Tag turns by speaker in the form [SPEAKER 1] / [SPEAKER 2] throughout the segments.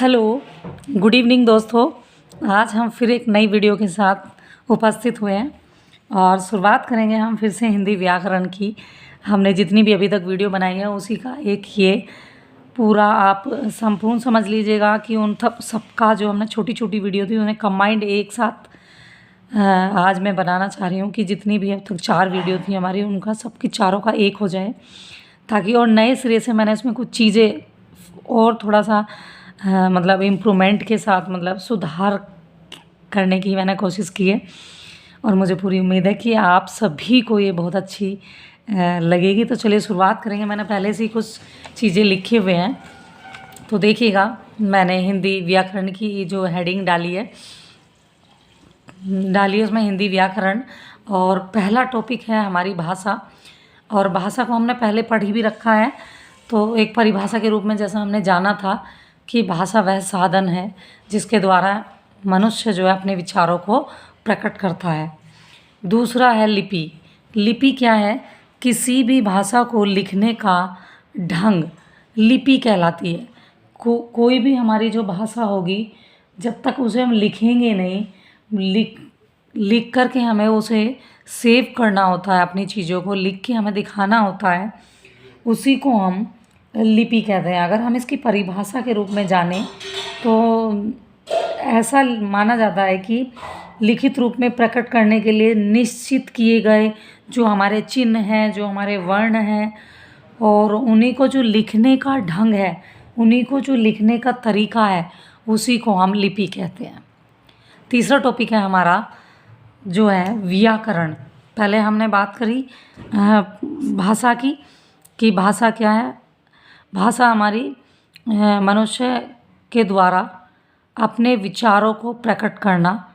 [SPEAKER 1] Hello, good evening दोस्तों। आज हम फिर एक नई वीडियो के साथ उपस्थित हुए हैं और शुरुआत करेंगे हम फिर से हिंदी व्याकरण की। हमने जितनी भी अभी तक वीडियो बनाई है उसी का एक ये पूरा आप संपूर्ण समझ लीजिएगा कि उन सबका जो हमने छोटी छोटी वीडियो थी उन्हें कंबाइंड एक साथ आज मैं बनाना चाह रही हूँ कि जितनी भी अब तक 4 वीडियो थी हमारी उनका सबकी चारों का एक हो जाए, ताकि और नए सिरे से मैंने इसमें कुछ चीज़ें और थोड़ा सा मतलब इम्प्रूवमेंट के साथ मतलब सुधार करने की मैंने कोशिश की है और मुझे पूरी उम्मीद है कि आप सभी को ये बहुत अच्छी लगेगी। तो चलिए शुरुआत करेंगे। मैंने पहले से ही कुछ चीज़ें लिखे हुए हैं, तो देखिएगा। मैंने हिंदी व्याकरण की जो हेडिंग डाली है उसमें हिंदी व्याकरण, और पहला टॉपिक है हमारी भाषा। और भाषा को हमने पहले पढ़ भी रखा है। तो एक परिभाषा के रूप में जैसा हमने जाना था कि भाषा वह साधन है जिसके द्वारा मनुष्य जो है अपने विचारों को प्रकट करता है। दूसरा है लिपि। लिपि क्या है? किसी भी भाषा को लिखने का ढंग लिपि कहलाती है। कोई भी हमारी जो भाषा होगी, जब तक उसे हम लिखेंगे नहीं, लिख करके हमें उसे सेव करना होता है, अपनी चीज़ों को लिख के हमें दिखाना होता है, उसी को हम लिपि कहते हैं। अगर हम इसकी परिभाषा के रूप में जानें तो ऐसा माना जाता है कि लिखित रूप में प्रकट करने के लिए निश्चित किए गए जो हमारे चिन्ह हैं, जो हमारे वर्ण हैं, और उन्हीं को जो लिखने का ढंग है, उन्हीं को जो लिखने का तरीका है, उसी को हम लिपि कहते हैं। तीसरा टॉपिक है हमारा जो है व्याकरण। पहले हमने बात करी भाषा की कि भाषा क्या है। भाषा हमारी मनुष्य के द्वारा अपने विचारों को प्रकट करना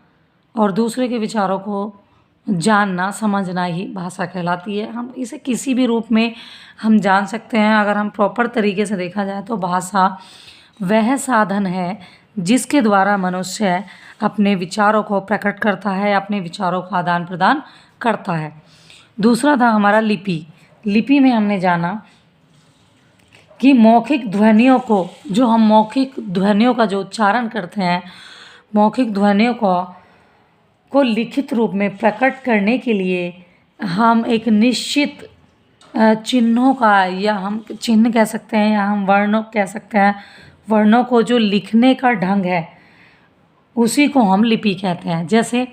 [SPEAKER 1] और दूसरे के विचारों को जानना, समझना ही भाषा कहलाती है। हम इसे किसी भी रूप में हम जान सकते हैं। अगर हम प्रॉपर तरीके से देखा जाए तो भाषा वह साधन है जिसके द्वारा मनुष्य अपने विचारों को प्रकट करता है, अपने विचारों का आदान प्रदान करता है। दूसरा था हमारा लिपि। लिपि में हमने जाना कि मौखिक ध्वनियों को, जो हम मौखिक ध्वनियों का जो उच्चारण करते हैं, मौखिक ध्वनियों को लिखित रूप में प्रकट करने के लिए हम एक निश्चित चिन्हों का, या हम चिन्ह कह सकते हैं या हम वर्ण कह सकते हैं, वर्णों को जो लिखने का ढंग है उसी को हम लिपि कहते हैं। जैसे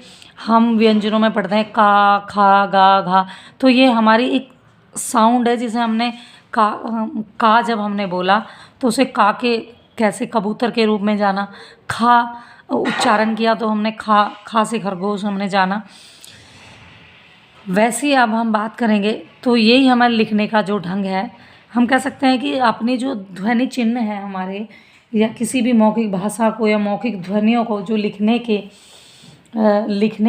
[SPEAKER 1] हम व्यंजनों में पढ़ते हैं का, खा, गा, घा, तो ये हमारी एक साउंड है जिसे हमने का जब हमने बोला तो उसे का के कैसे कबूतर के रूप में जाना, खा उच्चारण किया तो हमने खा से खरगोश हमने जाना। वैसे ही अब हम बात करेंगे तो यही हमारे लिखने का जो ढंग है। हम कह सकते हैं कि अपनी जो ध्वनि चिन्ह है हमारे, या किसी भी मौखिक भाषा को या मौखिक ध्वनियों को जो लिखने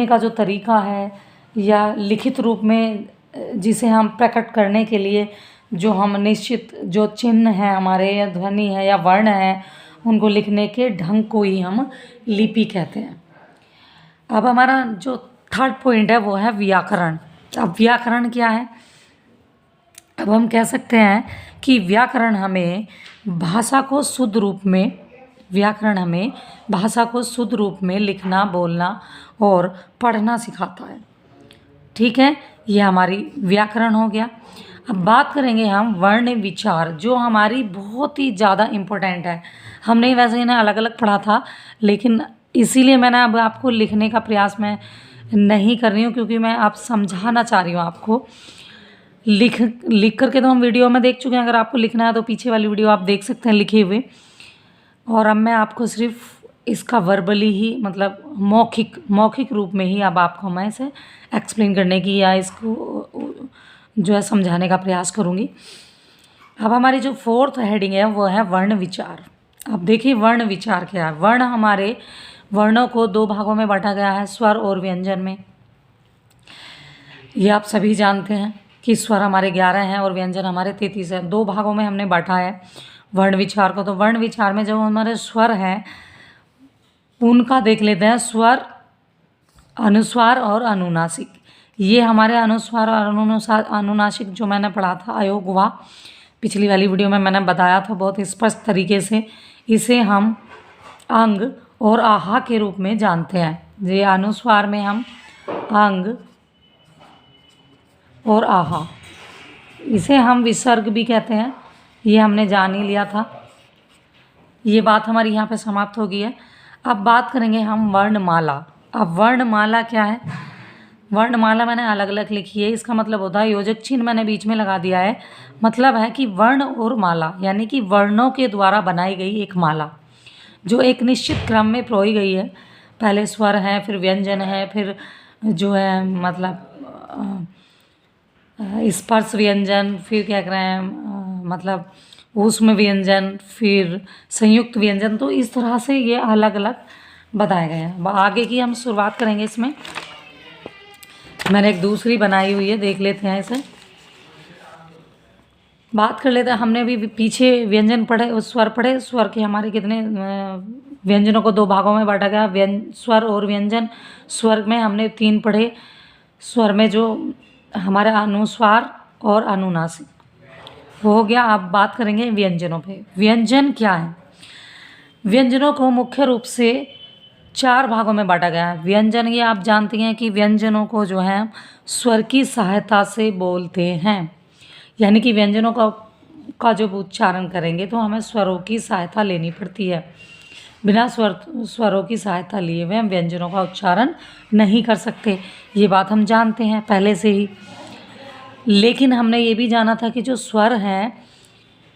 [SPEAKER 1] का जो तरीका है, या लिखित रूप में जिसे हम प्रकट करने के लिए जो हम निश्चित जो चिन्ह हैं हमारे, या ध्वनि है या वर्ण है, उनको लिखने के ढंग को ही हम लिपि कहते हैं। अब हमारा जो थर्ड पॉइंट है वो है व्याकरण। अब व्याकरण क्या है? अब हम कह सकते हैं कि व्याकरण हमें भाषा को शुद्ध रूप में लिखना, बोलना और पढ़ना सिखाता है। ठीक है, ये हमारी व्याकरण हो गया। अब बात करेंगे हम वर्ण विचार, जो हमारी बहुत ही ज़्यादा इम्पोर्टेंट है। हमने वैसे इन्हें अलग अलग पढ़ा था, लेकिन इसीलिए मैंने अब आपको लिखने का प्रयास मैं नहीं कर रही हूँ, क्योंकि मैं आप समझाना चाह रही हूँ आपको। लिख करके तो हम वीडियो में देख चुके हैं। अगर आपको लिखना है तो पीछे वाली वीडियो आप देख सकते हैं लिखे हुए। और अब मैं आपको सिर्फ इसका वर्बली ही, मतलब मौखिक रूप में ही अब आपको मैं इसे एक्सप्लेन करने की या इसको जो है समझाने का प्रयास करूँगी। अब हमारी जो फोर्थ हेडिंग है वो है वर्ण विचार। अब देखिए वर्ण विचार क्या है। वर्ण हमारे वर्णों को 2 भागों में बांटा गया है, स्वर और व्यंजन में। ये आप सभी जानते हैं कि स्वर हमारे 11 हैं और व्यंजन हमारे 33 हैं। 2 भागों में हमने बांटा है वर्ण विचार को। तो वर्ण विचार में जो हमारे स्वर हैं उनका देख लेते हैं। स्वर, अनुस्वार और अनुनासिक। ये हमारे अनुस्वार और अनुनासिक जो मैंने पढ़ा था अयोग हुआ, पिछली वाली वीडियो में मैंने बताया था बहुत स्पष्ट तरीके से। इसे हम अंग और आहा के रूप में जानते हैं। ये अनुस्वार में हम अंग और आहा, इसे हम विसर्ग भी कहते हैं। ये हमने जान ही लिया था। ये बात हमारी यहाँ पे समाप्त हो गई है। अब बात करेंगे हम वर्णमाला। अब वर्णमाला क्या है? वर्णमाला मैंने अलग अलग लिखी है। इसका मतलब होता है, योजक चिन्ह मैंने बीच में लगा दिया है। मतलब है कि वर्ण और माला, यानी कि वर्णों के द्वारा बनाई गई एक माला जो एक निश्चित क्रम में परोई गई है। पहले स्वर है, फिर व्यंजन है, फिर जो है मतलब स्पर्श व्यंजन, फिर क्या कह रहे हैं मतलब ऊष्म व्यंजन, फिर संयुक्त व्यंजन। तो इस तरह से ये अलग अलग बताए गए हैं। आगे की हम शुरुआत करेंगे। इसमें मैंने एक दूसरी बनाई हुई है, देख लेते हैं इसे। बात कर लेते हैं। हमने अभी पीछे व्यंजन पढ़े, उस स्वर पढ़े। स्वर के हमारे कितने व्यंजनों को 2 भागों में बांटा गया, स्वर और व्यंजन। स्वर में हमने 3 पढ़े। स्वर में जो हमारे अनुस्वार और अनुनासिक हो गया। अब बात करेंगे व्यंजनों पे। व्यंजन क्या है? व्यंजनों को मुख्य रूप से 4 भागों में बांटा गया है। व्यंजन, ये आप जानती हैं कि व्यंजनों को जो है स्वर की सहायता से बोलते हैं, यानी कि व्यंजनों का जब उच्चारण करेंगे तो हमें स्वरों की सहायता लेनी पड़ती है। बिना स्वरों की सहायता लिए हुए हम व्यंजनों का उच्चारण नहीं कर सकते। ये बात हम जानते हैं पहले से ही। लेकिन हमने ये भी जाना था कि जो स्वर हैं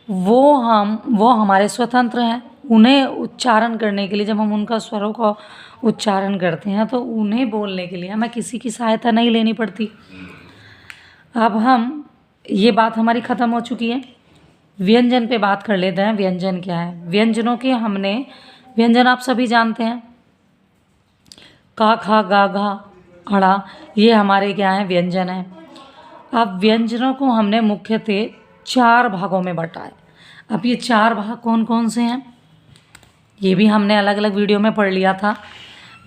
[SPEAKER 1] वो हमारे स्वतंत्र हैं। उन्हें उच्चारण करने के लिए, जब हम उनका स्वरों का उच्चारण करते हैं तो उन्हें बोलने के लिए हमें किसी की सहायता नहीं लेनी पड़ती। अब हम, ये बात हमारी ख़त्म हो चुकी है। व्यंजन पे बात कर लेते हैं। व्यंजन क्या है? व्यंजनों के हमने, व्यंजन आप सभी जानते हैं, का, खा, गा, घा, अड़ा, ये हमारे क्या हैं? व्यंजन हैं। अब व्यंजनों को हमने मुख्यतः 4 भागों में बांटा है। अब ये 4 भाग कौन कौन से हैं ये भी हमने अलग अलग वीडियो में पढ़ लिया था।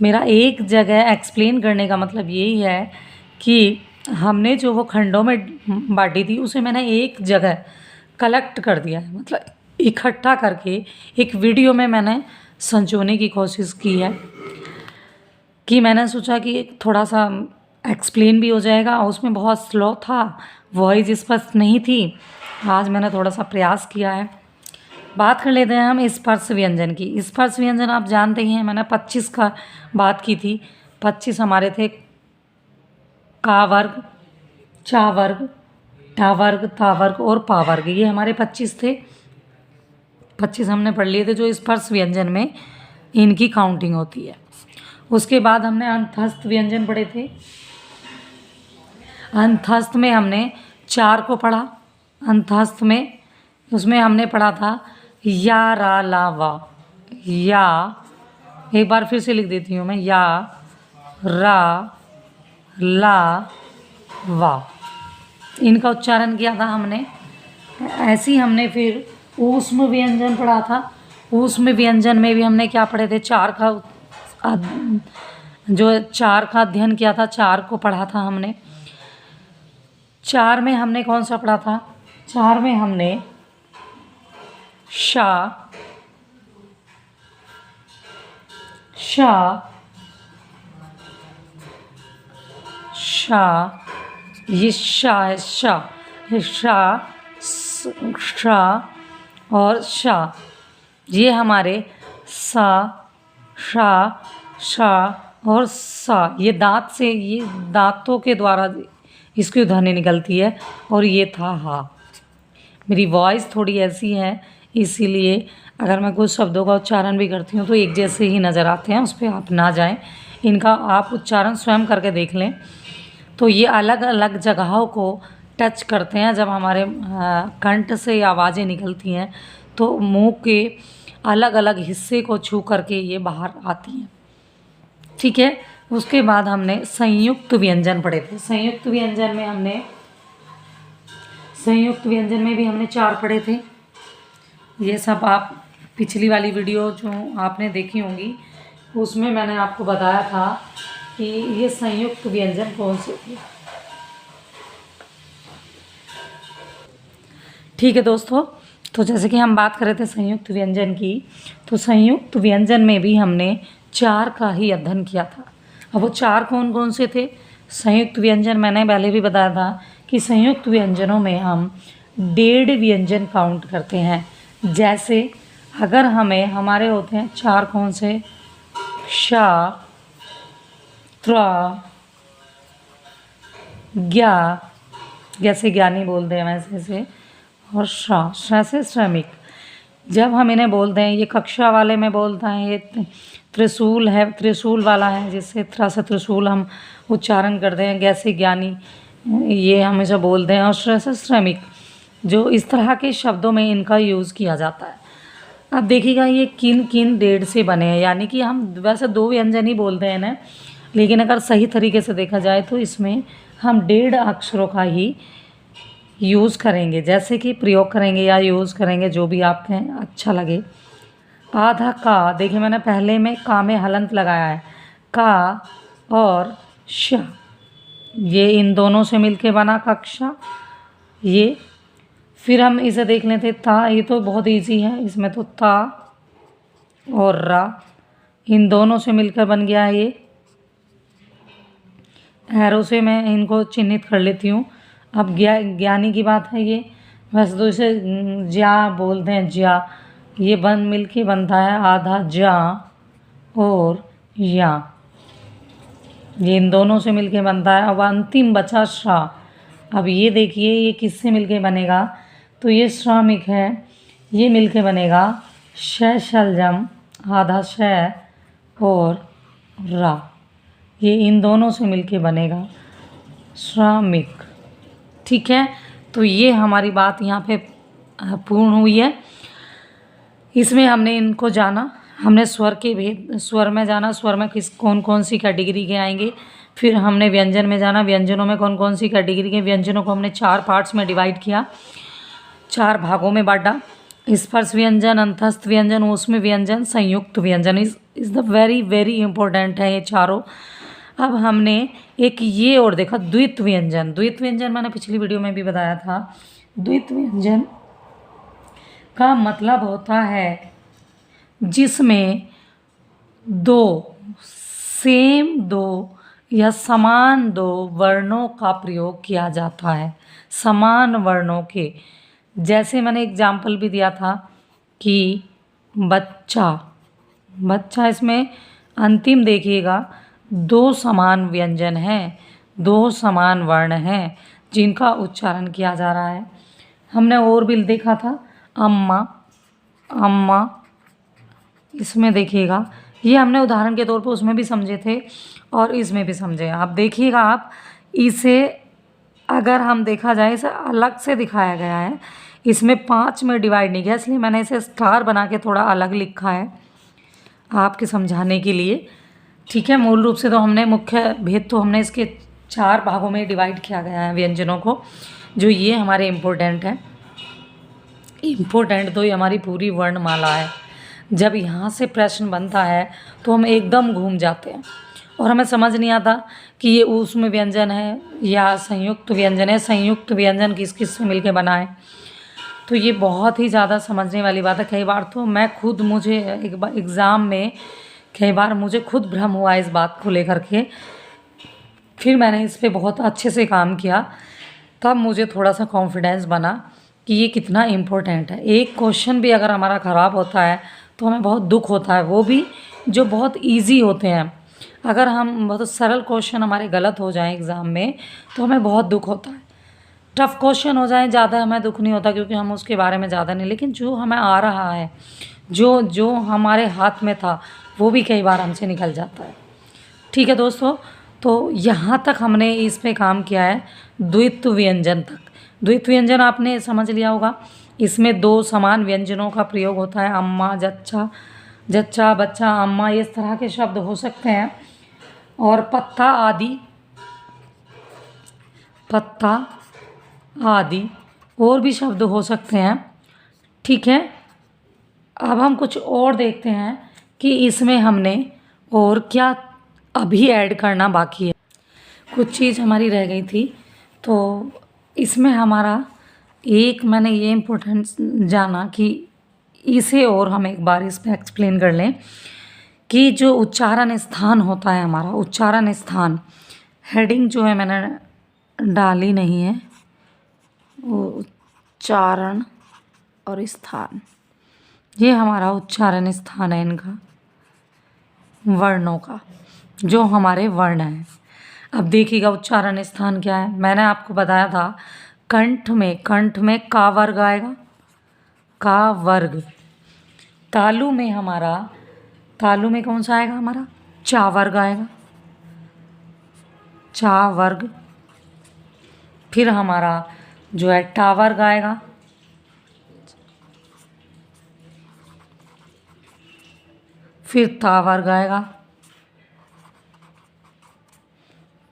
[SPEAKER 1] मेरा एक जगह एक्सप्लेन करने का मतलब यही है कि हमने जो वो खंडों में बांटी थी उसे मैंने एक जगह कलेक्ट कर दिया है, मतलब इकट्ठा करके एक वीडियो में मैंने संजोने की कोशिश की है। कि मैंने सोचा कि थोड़ा सा एक्सप्लेन भी हो जाएगा, और उसमें बहुत स्लो था, वॉइस स्पष्ट नहीं थी। आज मैंने थोड़ा सा प्रयास किया है। बात कर लेते हैं हम स्पर्श व्यंजन की। स्पर्श व्यंजन आप जानते ही हैं, मैंने 25 का बात की थी। 25 हमारे थे। का वर्ग, चा वर्ग, टा वर्ग, ता वर्ग और पा वर्ग, ये हमारे 25 थे। 25 हमने पढ़ लिए थे जो स्पर्श व्यंजन में इनकी काउंटिंग होती है। उसके बाद हमने अंतस्थ व्यंजन पढ़े थे। अंतस्थ में हमने 4 को पढ़ा। अंतस्थ में उसमें हमने पढ़ा था या, रा, ला, वा। या, एक बार फिर से लिख देती हूँ मैं, या, रा, ला, वा, इनका उच्चारण किया था हमने। ऐसे ही हमने फिर ऊष्म व्यंजन पढ़ा था। ऊष्म व्यंजन में भी हमने क्या पढ़े थे? 4 का अध्ययन किया था। 4 को पढ़ा था हमने। 4 में हमने कौन सा पढ़ा था? 4 में हमने शा, शा, शा, ये शा है, शा, शा, शा और शा, ये हमारे सा, शा, शा और सा, ये दांत से, ये दांतों के द्वारा इसकी ध्वनि निकलती है। और ये था हा। मेरी वॉइस थोड़ी ऐसी है, इसीलिए अगर मैं कुछ शब्दों का उच्चारण भी करती हूँ तो एक जैसे ही नज़र आते हैं, उस पर आप ना जाएं। इनका आप उच्चारण स्वयं करके देख लें। तो ये अलग अलग जगहों को टच करते हैं। जब हमारे कंठ से आवाज़ें निकलती हैं तो मुंह के अलग अलग हिस्से को छू करके ये बाहर आती हैं। ठीक है। उसके बाद हमने संयुक्त व्यंजन पढ़े थे। संयुक्त व्यंजन में भी हमने 4 पढ़े थे। ये सब आप पिछली वाली वीडियो जो आपने देखी होंगी उसमें मैंने आपको बताया था कि ये संयुक्त व्यंजन कौन से थे। ठीक है दोस्तों, तो जैसे कि हम बात कर रहे थे संयुक्त व्यंजन की, तो संयुक्त व्यंजन में भी हमने 4 का ही अध्ययन किया था। अब वो 4 कौन कौन से थे? संयुक्त व्यंजन मैंने पहले भी बताया था कि संयुक्त व्यंजनों में हम 1.5 व्यंजन काउंट करते हैं। जैसे अगर हमें हमारे होते हैं 4 कौन से? श, त्र, ज्ञा, जैसे ज्ञानी बोलते हैं वैसे से, और श्रा से श्रमिक। जब हम इन्हें बोलते हैं, ये कक्षा वाले में बोलता है, ये त्रिशूल है, त्रिशूल वाला है, जिससे त्र से त्रिशूल हम उच्चारण करते हैं, जैसे ज्ञानी ये हमेशा बोलते हैं, और श्र से श्रमिक, जो इस तरह के शब्दों में इनका यूज़ किया जाता है। अब देखिएगा ये किन किन 1.5 से बने हैं, यानी कि हम वैसे 2 व्यंजन ही बोलते हैं ना, लेकिन अगर सही तरीके से देखा जाए तो इसमें हम 1.5 अक्षरों का ही यूज़ करेंगे, जैसे कि प्रयोग करेंगे या यूज़ करेंगे, जो भी आपके अच्छा लगे। आधा का, देखिए मैंने पहले में का में हलंत लगाया है, का और श, ये इन दोनों से मिलके बना कक्षा। ये फिर हम इसे देख लेते ता, ये तो बहुत इजी है, इसमें तो ता और रा, इन दोनों से मिलकर बन गया है ये। एरो से मैं इनको चिन्हित कर लेती हूँ। अब ज्ञानी की बात है, ये वैसे तो इसे ज्या बोलते हैं, ज्या, ये मिलके बनता है आधा जा और या, ये इन दोनों से मिलके बनता है। अब अंतिम बचा श्रा। अब ये देखिए ये किससे मिलके बनेगा? तो ये श्रमिक है, ये मिलके बनेगा श शलजम, आधा श और रा, ये इन दोनों से मिलके बनेगा श्रमिक। ठीक है, तो ये हमारी बात यहाँ पे पूर्ण हुई है। इसमें हमने इनको जाना, हमने स्वर के भेद, स्वर में जाना, स्वर में कौन कौन सी कैटेगरी के आएंगे। फिर हमने व्यंजन में जाना, व्यंजनों में कौन कौन सी कैटेगरी के। व्यंजनों को हमने 4 पार्ट्स में डिवाइड किया, 4 भागों में बांटा। स्पर्श व्यंजन, अंतस्थ व्यंजन, ऊष्म व्यंजन, संयुक्त व्यंजन। Is the very very important है ये चारों। अब हमने एक ये और देखा द्वित व्यंजन। द्वित व्यंजन मैंने पिछली वीडियो में भी बताया था। द्वित व्यंजन का मतलब होता है जिसमें सेम दो या समान 2 वर्णों का प्रयोग किया जाता है, समान वर्णों के। जैसे मैंने एग्जाम्पल भी दिया था कि बच्चा, बच्चा, इसमें अंतिम देखिएगा 2 समान व्यंजन हैं, 2 समान वर्ण हैं जिनका उच्चारण किया जा रहा है। हमने और भी देखा था अम्मा, अम्मा, इसमें देखिएगा ये हमने उदाहरण के तौर पर उसमें भी समझे थे और इसमें भी समझे। आप देखिएगा, आप इसे अगर हम देखा जाए, इसे अलग से दिखाया गया है, इसमें 5 में डिवाइड नहीं किया, इसलिए मैंने इसे स्टार बना के थोड़ा अलग लिखा है आपके समझाने के लिए। ठीक है, मूल रूप से तो हमने मुख्य भेद तो हमने इसके 4 भागों में डिवाइड किया गया है व्यंजनों को, जो ये हमारे इम्पोर्टेंट है। इम्पोर्टेंट तो ये हमारी पूरी वर्णमाला है। जब यहाँ से प्रश्न बनता है तो हम एकदम घूम जाते हैं और हमें समझ नहीं आता कि ये ऊष्म व्यंजन है या संयुक्त व्यंजन है, संयुक्त व्यंजन किस किस से मिलके बना है। तो ये बहुत ही ज़्यादा समझने वाली बात है। कई बार तो मैं खुद, मुझे एक बार एग्ज़ाम में कई बार मुझे खुद भ्रम हुआ इस बात को लेकर के, फिर मैंने इस पे बहुत अच्छे से काम किया, तब मुझे थोड़ा सा कॉन्फिडेंस बना कि ये कितना इम्पोर्टेंट है। एक क्वेश्चन भी अगर हमारा ख़राब होता है तो हमें बहुत दुख होता है, वो भी जो बहुत इजी होते हैं। अगर हम बहुत सरल क्वेश्चन हमारे गलत हो जाएं एग्ज़ाम में तो हमें बहुत दुख होता है। टफ़ क्वेश्चन हो जाए ज़्यादा हमें दुख नहीं होता, क्योंकि हम उसके बारे में ज़्यादा नहीं, लेकिन जो हमें आ रहा है, जो हमारे हाथ में था, वो भी कई बार हमसे निकल जाता है। ठीक है दोस्तों, तो यहाँ तक हमने इस पे काम किया है, द्वित्व व्यंजन तक। द्वित्व व्यंजन आपने समझ लिया होगा, इसमें 2 समान व्यंजनों का प्रयोग होता है। अम्मा, जच्चा, जच्चा, बच्चा, अम्मा, इस तरह के शब्द हो सकते हैं। और पत्ता आदि, पत्ता आदि और भी शब्द हो सकते हैं। ठीक है, अब हम कुछ और देखते हैं कि इसमें हमने और क्या अभी ऐड करना बाकी है। कुछ चीज़ हमारी रह गई थी, तो इसमें हमारा एक मैंने ये इम्पोर्टेंस जाना कि इसे और हम एक बार इस पे एक्सप्लेन कर लें कि जो उच्चारण स्थान होता है हमारा, उच्चारण स्थान, हेडिंग जो है मैंने डाली नहीं है, वो उच्चारण और स्थान, ये हमारा उच्चारण स्थान है इनका, वर्णों का, जो हमारे वर्ण हैं। अब देखिएगा उच्चारण स्थान क्या है। मैंने आपको बताया था कंठ में का वर्ग आएगा, का वर्ग। तालु में कौन सा आएगा हमारा, चा वर्ग आएगा, चा वर्ग। फिर हमारा जो है टा वर्ग आएगा, फिर ता वर्ग आएगा,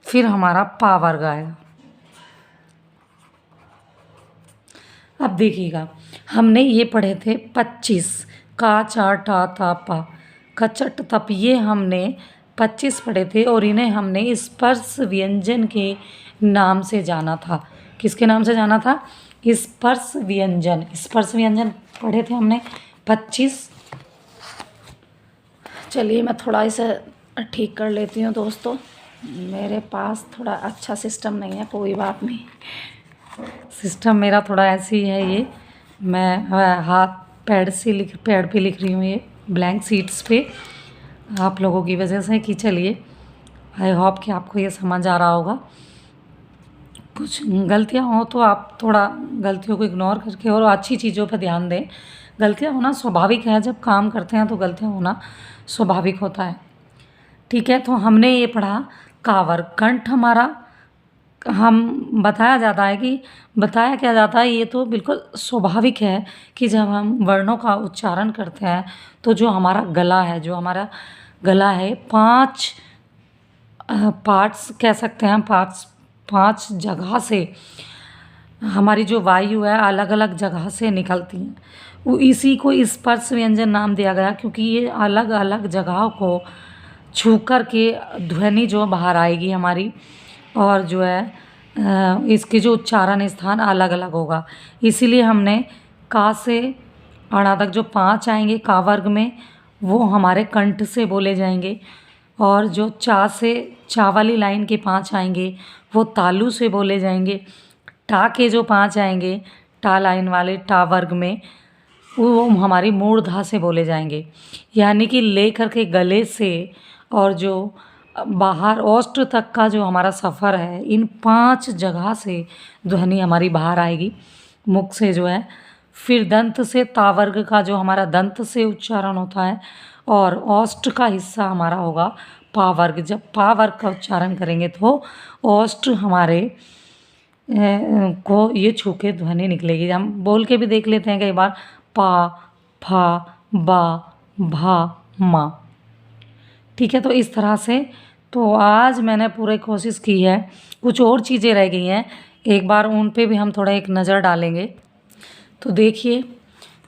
[SPEAKER 1] फिर हमारा पा वर्ग आएगा। अब देखिएगा हमने ये पढ़े थे 25, का चा टा ता पा, कचट तप, ये हमने 25 पढ़े थे और इन्हें हमने स्पर्श व्यंजन के नाम से जाना था। किसके नाम से जाना था, स्पर्श व्यंजन पढ़े थे हमने 25। चलिए मैं थोड़ा इसे ठीक कर लेती हूँ दोस्तों, मेरे पास थोड़ा अच्छा सिस्टम नहीं है, कोई बात नहीं, सिस्टम मेरा थोड़ा ऐसी है ये, मैं हाथ पैड पे लिख रही हूँ, ये ब्लैंक सीट्स पे, आप लोगों की वजह से। कि चलिए आई होप कि आपको ये समझ आ रहा होगा। कुछ गलतियाँ हो तो आप थोड़ा गलतियों को इग्नोर करके और अच्छी चीज़ों पर ध्यान दें। गलतियाँ होना स्वाभाविक है, जब काम करते हैं तो गलतियाँ होना स्वाभाविक होता है। ठीक है, तो हमने ये पढ़ा कावर, कंठ हमारा, हम बताया क्या जाता है, ये तो बिल्कुल स्वाभाविक है कि जब हम वर्णों का उच्चारण करते हैं तो जो हमारा गला है 5 पार्ट्स कह सकते हैं, 5 जगह से हमारी जो वायु है अलग अलग जगह से निकलती हैं। वो इसी को स्पर्श व्यंजन नाम दिया गया क्योंकि ये अलग अलग जगहों को छू कर के ध्वनि जो बाहर आएगी हमारी, और जो है इसके जो उच्चारण स्थान अलग अलग होगा। इसीलिए हमने का से अणा तक जो 5 आएंगे का वर्ग में, वो हमारे कंठ से बोले जाएंगे, और जो चा से चा वाली लाइन के 5 आएंगे वो तालु से बोले जाएंगे। टा के जो 5 आएंगे टा लाइन वाले टा वर्ग में, वो हमारी मूर्धा से बोले जाएंगे। यानी कि ले करके गले से और जो बाहर ओष्ठ तक का जो हमारा सफ़र है, इन 5 जगह से ध्वनि हमारी बाहर आएगी मुख से जो है। फिर दंत से तावर्ग का जो हमारा दंत से उच्चारण होता है, और ओष्ठ का हिस्सा हमारा होगा पावर्ग। जब पावर्ग का उच्चारण करेंगे तो ओष्ठ हमारे को ये छू के ध्वनि निकलेगी। हम बोल के भी देख लेते हैं कई बार, पा, फा, बा, भा, मा। ठीक है, तो इस तरह से तो आज मैंने पूरी कोशिश की है। कुछ और चीज़ें रह गई हैं, एक बार उन पे भी हम थोड़ा एक नज़र डालेंगे। तो देखिए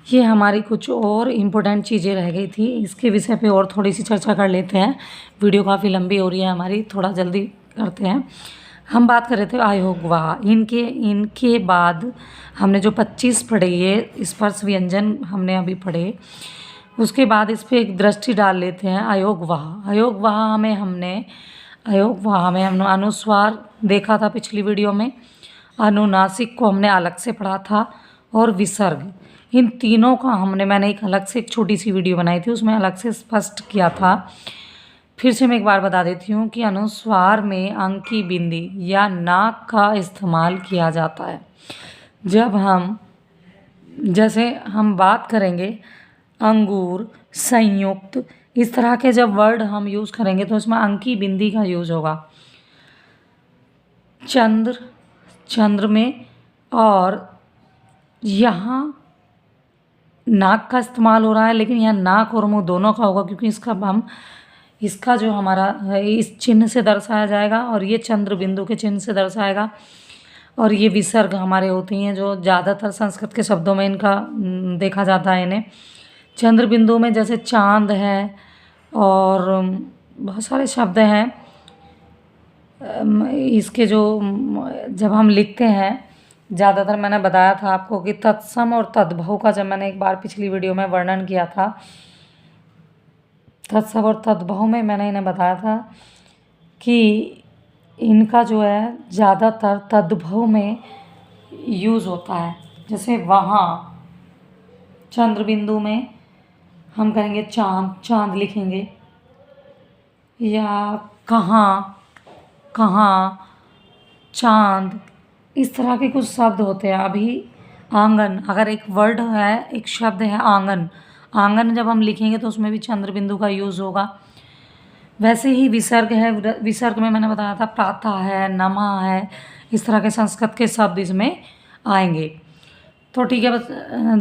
[SPEAKER 1] ये हमारी कुछ और इम्पोर्टेंट चीज़ें रह गई थी, इसके विषय पे और थोड़ी सी चर्चा कर लेते हैं। वीडियो काफ़ी लंबी हो रही है हमारी, थोड़ा जल्दी करते हैं। हम बात कर रहे थे आयोगवाह, इनके बाद हमने जो 25 पढ़े, ये स्पर्श व्यंजन हमने अभी पढ़े, उसके बाद इस पर एक दृष्टि डाल लेते हैं। आयोगवाह में हमने अनुस्वार देखा था पिछली वीडियो में, अनुनासिक को हमने अलग से पढ़ा था, और विसर्ग, इन तीनों का मैंने एक अलग से एक छोटी सी वीडियो बनाई थी, उसमें अलग से स्पष्ट किया था। फिर से मैं एक बार बता देती हूँ कि अनुस्वार में अंक की बिंदी या नाक का इस्तेमाल किया जाता है। जब जैसे हम बात करेंगे अंगूर, संयुक्त, इस तरह के जब वर्ड हम यूज़ करेंगे तो इसमें अंक की बिंदी का यूज़ होगा। चंद्र में, और यहाँ नाक का इस्तेमाल हो रहा है, लेकिन यहाँ नाक और मुंह दोनों का होगा क्योंकि इसका जो हमारा है इस चिन्ह से दर्शाया जाएगा, और ये चंद्र बिंदु के चिन्ह से दर्शाएगा। और ये विसर्ग हमारे होती हैं जो ज़्यादातर संस्कृत के शब्दों में इनका देखा जाता है इन्हें। चंद्र बिंदु में जैसे चांद है और बहुत सारे शब्द हैं, इसके जो जब हम लिखते हैं, ज़्यादातर मैंने बताया था आपको कि तत्सम और तद्भव का जब मैंने एक बार पिछली वीडियो में वर्णन किया था, तत्सम और तद्भव में मैंने इन्हें बताया था कि इनका जो है ज़्यादातर तद्भव में यूज़ होता है। जैसे वहाँ, चंद्र बिंदु में हम कहेंगे चांद, चांद लिखेंगे, या कहाँ, कहाँ, चांद, इस तरह के कुछ शब्द होते हैं। अभी आंगन, अगर एक वर्ड है, एक शब्द है आंगन, आंगन जब हम लिखेंगे तो उसमें भी चंद्र बिंदु का यूज़ होगा। वैसे ही विसर्ग है, विसर्ग में मैंने बताया था प्रातः है, नमः है, इस तरह के संस्कृत के शब्द इसमें आएंगे। तो ठीक है, बस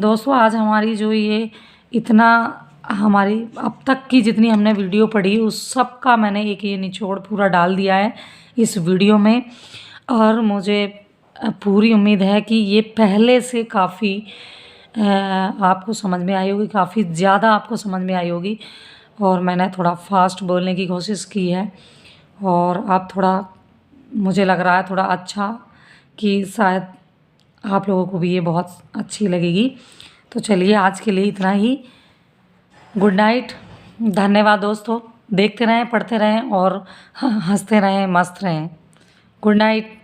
[SPEAKER 1] दोस्तों आज हमारी जो ये इतना हमारी अब तक की जितनी हमने वीडियो पढ़ी उस सब का मैंने एक ये निचोड़ पूरा डाल दिया है इस वीडियो में। और मुझे पूरी उम्मीद है कि ये पहले से काफ़ी आपको समझ में आई होगी, काफ़ी ज़्यादा आपको समझ में आई होगी। और मैंने थोड़ा फास्ट बोलने की कोशिश की है और आप थोड़ा, मुझे लग रहा है थोड़ा अच्छा, कि शायद आप लोगों को भी ये बहुत अच्छी लगेगी। तो चलिए आज के लिए इतना ही। गुड नाइट, धन्यवाद दोस्तों। देखते रहें, पढ़ते रहें और हंसते रहें, मस्त रहें। Good night.